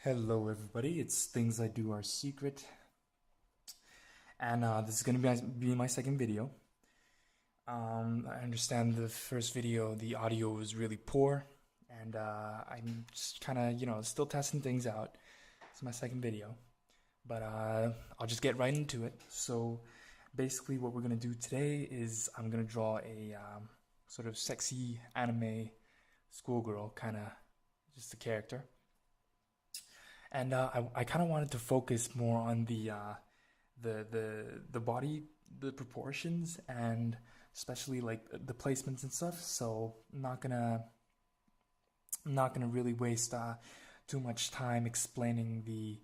Hello everybody, it's Things I Do Are Secret, and this is going to be my second video. I understand the first video, the audio was really poor, and I'm just kind of, still testing things out. It's my second video, but I'll just get right into it. So basically what we're going to do today is I'm going to draw a sort of sexy anime schoolgirl, kind of just a character. And I kind of wanted to focus more on the body, the proportions, and especially like the placements and stuff. So I'm not gonna really waste too much time explaining the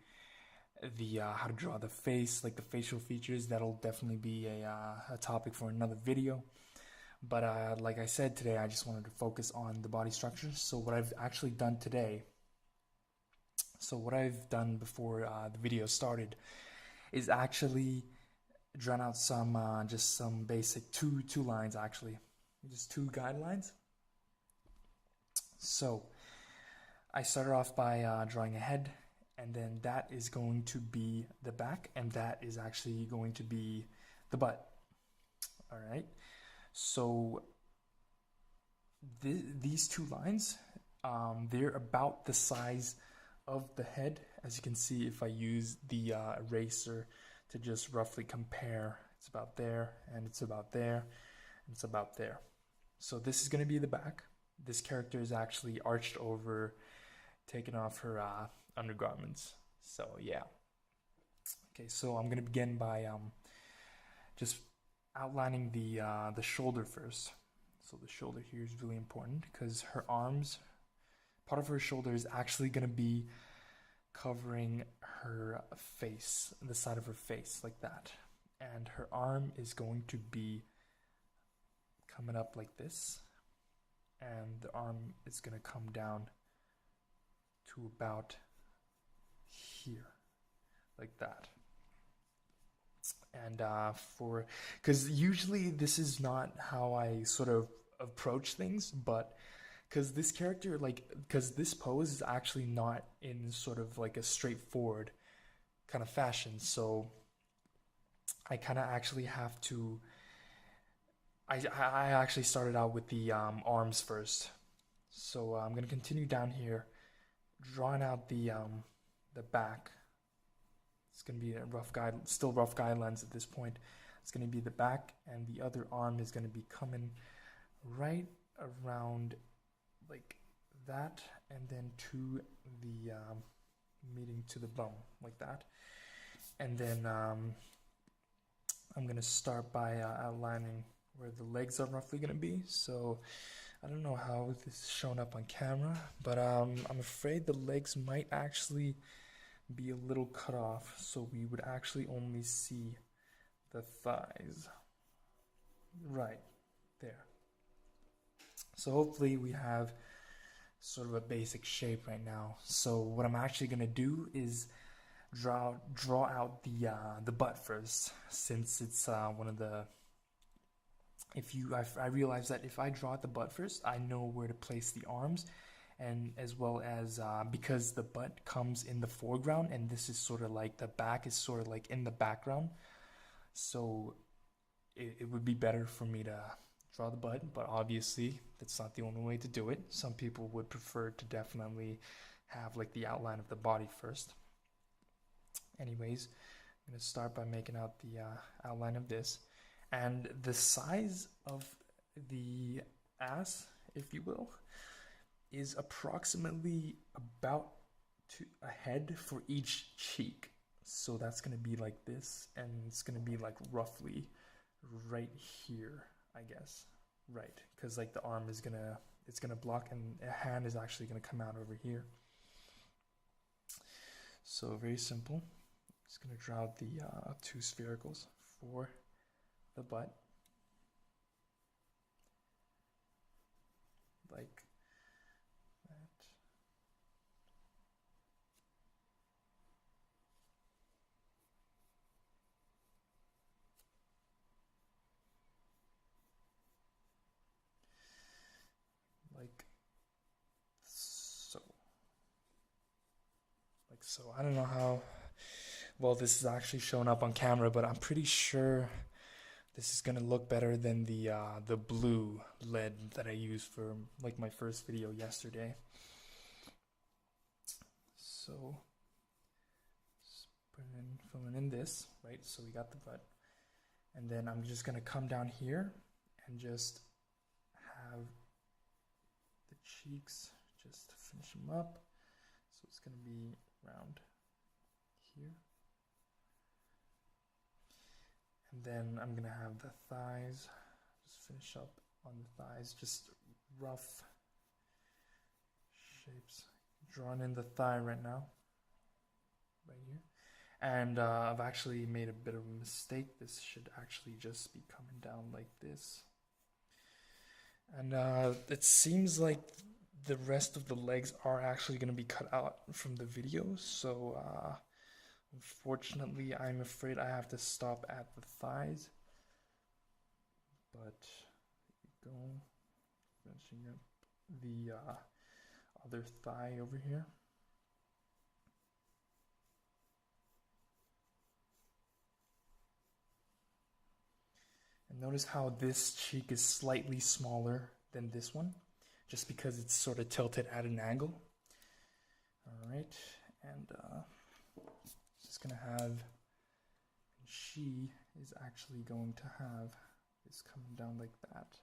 how to draw the face, like the facial features. That'll definitely be a topic for another video. But like I said today, I just wanted to focus on the body structure. So what I've actually done today. So what I've done before the video started is actually drawn out some just some basic two lines, actually, just two guidelines. So I started off by drawing a head, and then that is going to be the back, and that is actually going to be the butt. All right. So these two lines, they're about the size of the head. As you can see, if I use the eraser to just roughly compare, it's about there, and it's about there, and it's about there. So this is going to be the back. This character is actually arched over, taking off her undergarments. So yeah. Okay, so I'm going to begin by just outlining the shoulder first. So the shoulder here is really important because her arms, part of her shoulder is actually going to be covering her face, the side of her face, like that. And her arm is going to be coming up like this. And the arm is going to come down to about here, like that. And because usually this is not how I sort of approach things, but because this character, like, because this pose is actually not in sort of like a straightforward kind of fashion. So I kind of actually have to. I actually started out with the arms first. So I'm gonna continue down here, drawing out the back. It's gonna be a still rough guidelines at this point. It's gonna be the back, and the other arm is gonna be coming right around like that, and then to the meeting to the bum, like that. And then I'm gonna start by outlining where the legs are roughly gonna be. So I don't know how this is shown up on camera, but I'm afraid the legs might actually be a little cut off, so we would actually only see the thighs right there. So hopefully we have sort of a basic shape right now. So what I'm actually gonna do is draw out the butt first, since it's one of the. I realize that if I draw out the butt first, I know where to place the arms, and as well as because the butt comes in the foreground, and this is sort of like the back is sort of like in the background. So it would be better for me to draw the butt, but obviously that's not the only way to do it. Some people would prefer to definitely have like the outline of the body first. Anyways, I'm going to start by making out the outline of this. And the size of the ass, if you will, is approximately about a head for each cheek. So that's going to be like this, and it's going to be like roughly right here, I guess. Right, because like the arm is it's gonna block, and a hand is actually gonna come out over here. So very simple. Just gonna draw out the two sphericals for the butt, like that. Like so. Like so. I don't know how well this is actually showing up on camera, but I'm pretty sure this is gonna look better than the blue lead that I used for like my first video yesterday. So just filling in this, right? So we got the butt, and then I'm just gonna come down here and just have the cheeks, just finish them up. So it's gonna be around here. And then I'm gonna have the thighs, just finish up on the thighs, just rough shapes. Drawing in the thigh right now, right here. And I've actually made a bit of a mistake. This should actually just be coming down like this. And it seems like the rest of the legs are actually going to be cut out from the video. So unfortunately, I'm afraid I have to stop at the thighs. But go, finishing up the other thigh over here. And notice how this cheek is slightly smaller than this one, just because it's sort of tilted at an angle. Alright, and just gonna have, she is actually going to have this coming down like that.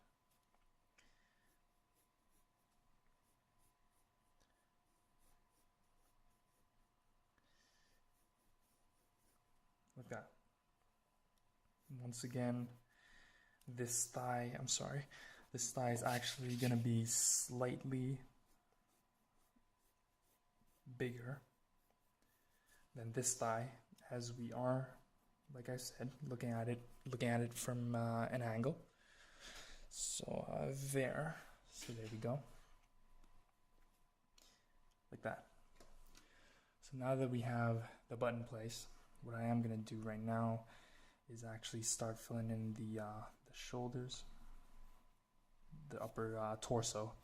Like that. Once again, this thigh is actually going to be slightly bigger than this thigh, as we are, like I said, looking at it from an angle. So there. So there we go. Like that. So now that we have the butt in place, what I am going to do right now is actually start filling in the shoulders, the upper torso.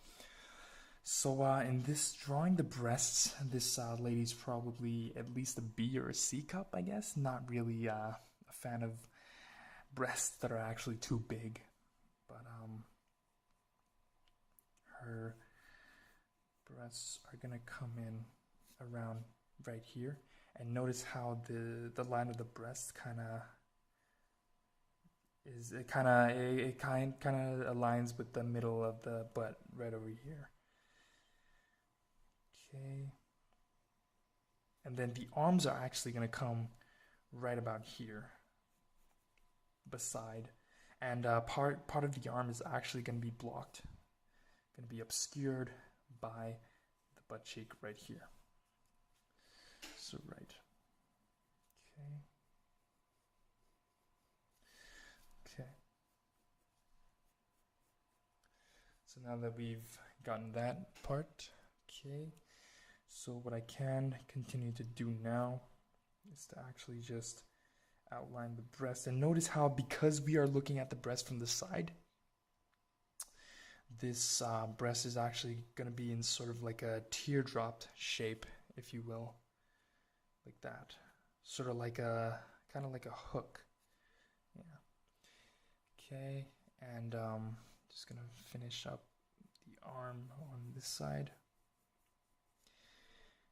So in this drawing the breasts, this lady's probably at least a B or a C cup, I guess. Not really a fan of breasts that are actually too big, but her breasts are gonna come in around right here, and notice how the line of the breast kind of aligns with the middle of the butt right over here. Okay, and then the arms are actually going to come right about here, beside, and part of the arm is actually going to be blocked, going to be obscured by the butt cheek right here. So right. Okay. Okay. So now that we've gotten that part, okay. So what I can continue to do now is to actually just outline the breast, and notice how, because we are looking at the breast from the side, this breast is actually going to be in sort of like a teardrop shape, if you will, like that, sort of like a kind of like a hook. Yeah. Okay, and just gonna finish up the arm on this side,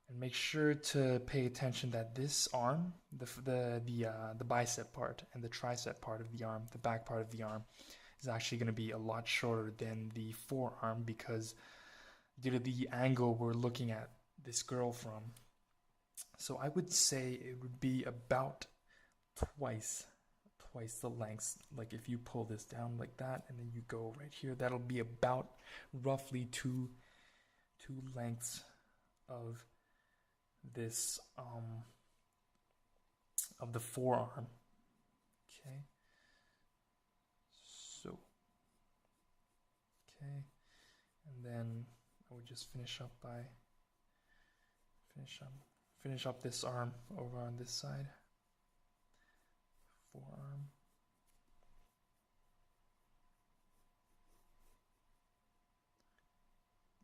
and make sure to pay attention that this arm, the bicep part and the tricep part of the arm, the back part of the arm, is actually going to be a lot shorter than the forearm, because due to the angle we're looking at this girl from. So I would say it would be about twice the length. Like if you pull this down like that and then you go right here, that'll be about roughly two lengths of this of the forearm. Okay, so okay, and then I would just finish up this arm over on this side, forearm.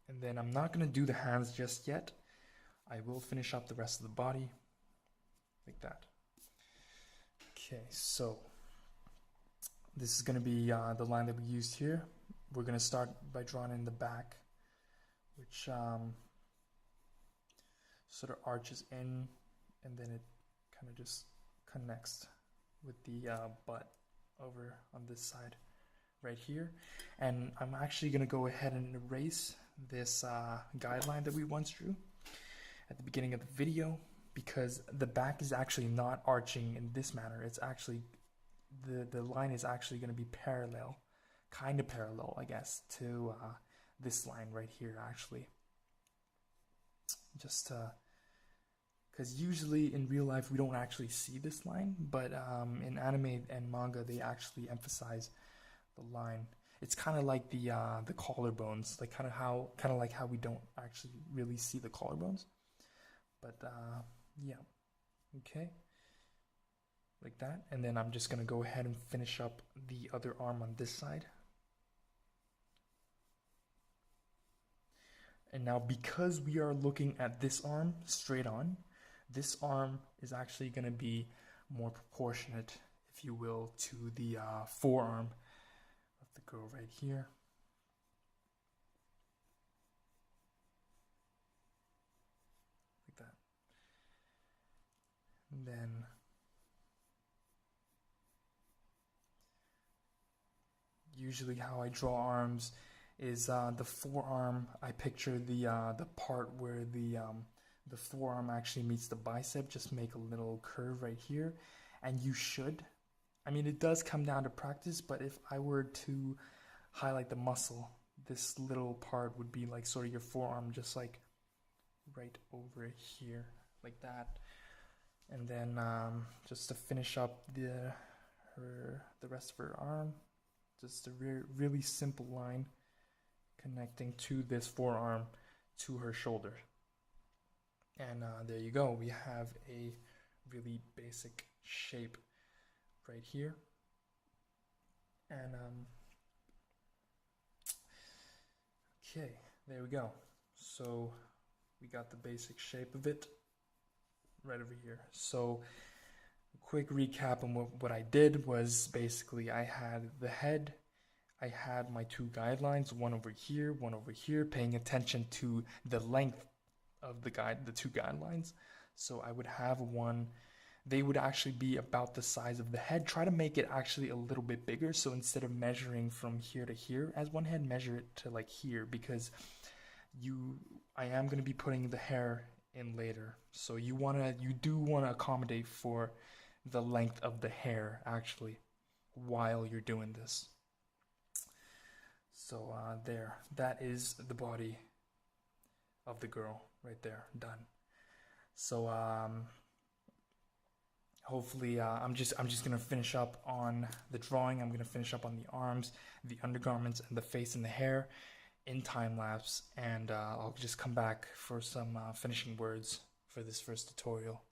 And then I'm not going to do the hands just yet. I will finish up the rest of the body like that. Okay, so this is going to be the line that we used here. We're going to start by drawing in the back, which sort of arches in, and then it kind of just connects with the butt over on this side right here. And I'm actually going to go ahead and erase this guideline that we once drew at the beginning of the video, because the back is actually not arching in this manner. It's actually, the line is actually going to be parallel, kind of parallel, I guess, to this line right here, actually. Just because usually in real life we don't actually see this line, but in anime and manga they actually emphasize the line. It's kind of like the collarbones, like kind of like how we don't actually really see the collarbones. But yeah, okay, like that. And then I'm just gonna go ahead and finish up the other arm on this side. And now, because we are looking at this arm straight on, this arm is actually going to be more proportionate, if you will, to the forearm of the girl right here. Like that. And then usually how I draw arms is the forearm. I picture the part where the forearm actually meets the bicep. Just make a little curve right here, and you should. I mean, it does come down to practice, but if I were to highlight the muscle, this little part would be like sort of your forearm, just like right over here, like that. And then just to finish up the rest of her arm, just a really simple line connecting to this forearm to her shoulder. And there you go. We have a really basic shape right here. And okay, there we go. So we got the basic shape of it right over here. So a quick recap on what I did was basically I had the head, I had my two guidelines, one over here, paying attention to the length of the two guidelines. So I would have one, they would actually be about the size of the head. Try to make it actually a little bit bigger. So instead of measuring from here to here as one head, measure it to like here, because I am going to be putting the hair in later. So you do want to accommodate for the length of the hair actually while you're doing this. So there, that is the body of the girl right there, done. So hopefully I'm just gonna finish up on the drawing. I'm gonna finish up on the arms, the undergarments, and the face and the hair in time lapse, and I'll just come back for some finishing words for this first tutorial.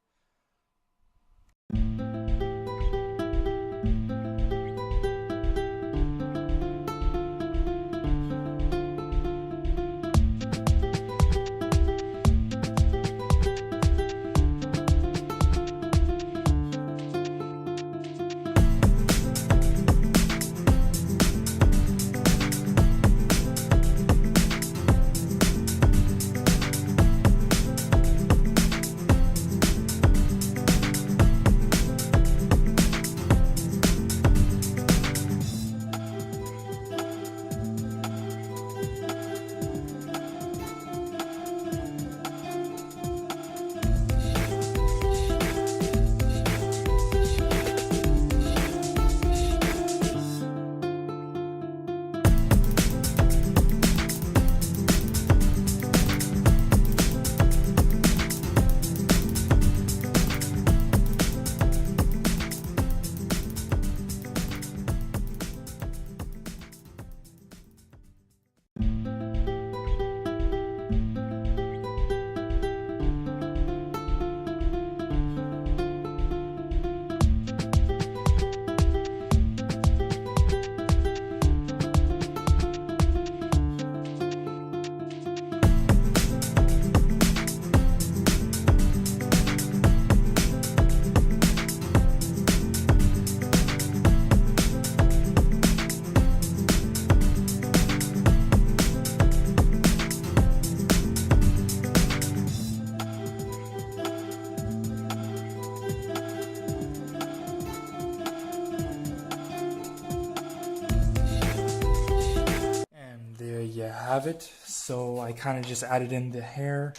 have it. So I kind of just added in the hair.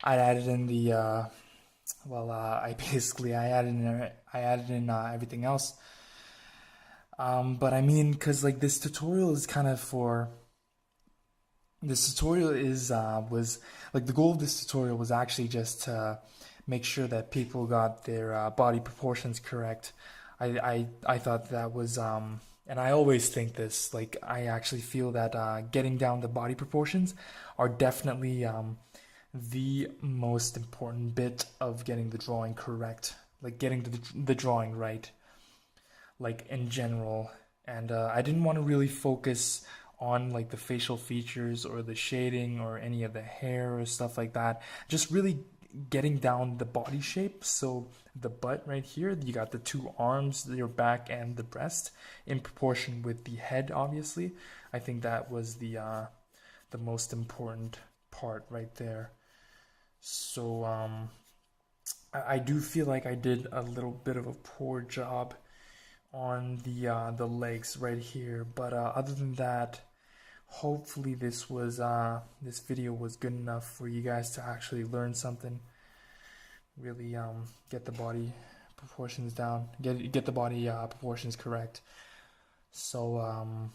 I added in the I added in everything else. But I mean, cause like this tutorial is kind of for. This tutorial was like the goal of this tutorial was actually just to make sure that people got their body proportions correct. I thought that was and I always think this, like I actually feel that getting down the body proportions are definitely the most important bit of getting the drawing correct, like getting the drawing right, like in general. And I didn't want to really focus on like the facial features or the shading or any of the hair or stuff like that. Just really getting down the body shape. So the butt right here, you got the two arms, your back and the breast in proportion with the head, obviously. I think that was the most important part right there. So I do feel like I did a little bit of a poor job on the legs right here, but other than that, hopefully this video was good enough for you guys to actually learn something. Really get the body proportions down, get the body proportions correct. So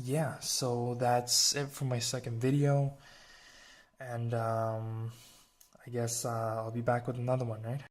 yeah, so that's it for my second video, and I guess I'll be back with another one, right?